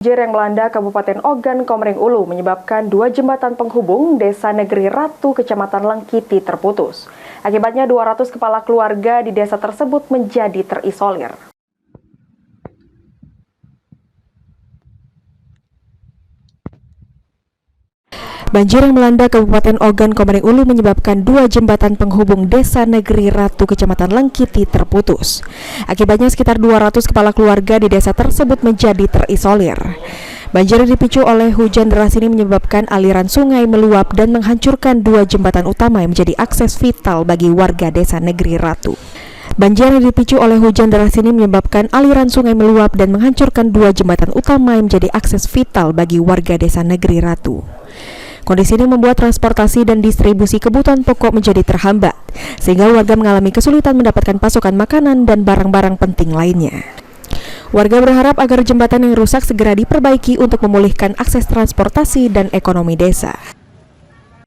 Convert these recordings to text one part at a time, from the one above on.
Banjir yang melanda Kabupaten Ogan Komering Ulu menyebabkan 2 jembatan penghubung Desa Negeri Ratu, Kecamatan Lengkiti terputus. Akibatnya 200 kepala keluarga di desa tersebut menjadi terisolir. Banjir yang melanda Kabupaten Ogan Komering Ulu menyebabkan 2 jembatan penghubung Desa Negeri Ratu, Kecamatan Lengkiti terputus. Akibatnya sekitar 200 kepala keluarga di desa tersebut menjadi terisolir. Banjir yang dipicu oleh hujan deras ini menyebabkan aliran sungai meluap dan menghancurkan 2 jembatan utama yang menjadi akses vital bagi warga Desa Negeri Ratu. Banjir yang dipicu oleh hujan deras ini menyebabkan aliran sungai meluap dan menghancurkan 2 jembatan utama yang menjadi akses vital bagi warga Desa Negeri Ratu. Kondisi ini membuat transportasi dan distribusi kebutuhan pokok menjadi terhambat, sehingga warga mengalami kesulitan mendapatkan pasokan makanan dan barang-barang penting lainnya. Warga berharap agar jembatan yang rusak segera diperbaiki untuk memulihkan akses transportasi dan ekonomi desa.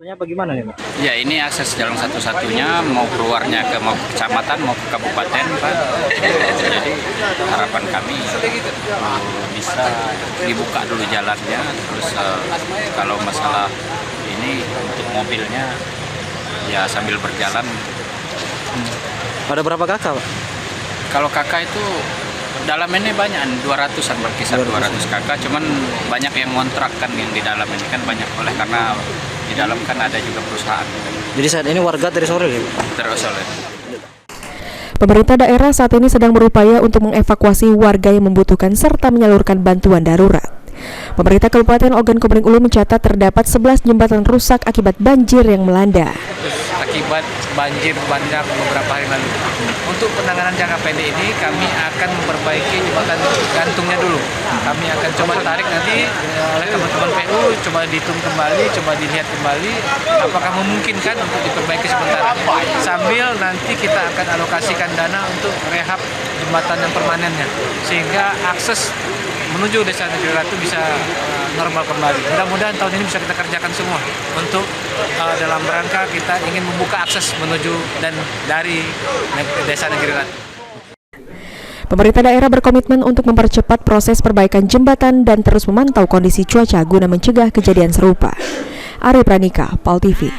Bagaimana nih, Pak? Ya, ini akses jalan satu-satunya mau keluarnya ke kecamatan mau ke kabupaten, Pak. Jadi harapan kami bisa dibuka dulu jalannya. Terus kalau masalah ini untuk mobilnya ya sambil berjalan. Ada berapa kakak, Pak? Kalau kakak itu dalam ini banyak, 200-an berkisar 200 kakak. Cuman banyak yang ngontrakkan yang di dalam ini kan banyak oleh karena di dalam kan ada juga perusahaan. Jadi saat ini warga terisolir ya? Terisolir. Pemerintah daerah saat ini sedang berupaya untuk mengevakuasi warga yang membutuhkan serta menyalurkan bantuan darurat. Pemerintah Kabupaten Ogan Komering Ulu mencatat terdapat 11 jembatan rusak akibat banjir yang melanda. Akibat banjir bandang beberapa hari lalu. Untuk penanganan jangka pendek ini kami akan memperbaiki jembatan gantungnya dulu. Kami akan coba tarik nanti oleh teman-teman PU, coba dihitung kembali, coba dilihat kembali apakah memungkinkan untuk diperbaiki sementara. Sambil nanti kita akan alokasikan dana untuk rehab jembatan yang permanennya, sehingga akses menuju Desa Negeri Ratu bisa normal kembali. Mudah-mudahan tahun ini bisa kita kerjakan semua untuk dalam rangka kita ingin membuka akses menuju dan dari Desa Negeri Ratu. Pemerintah daerah berkomitmen untuk mempercepat proses perbaikan jembatan dan terus memantau kondisi cuaca guna mencegah kejadian serupa. Ari Pranika, PAL TV.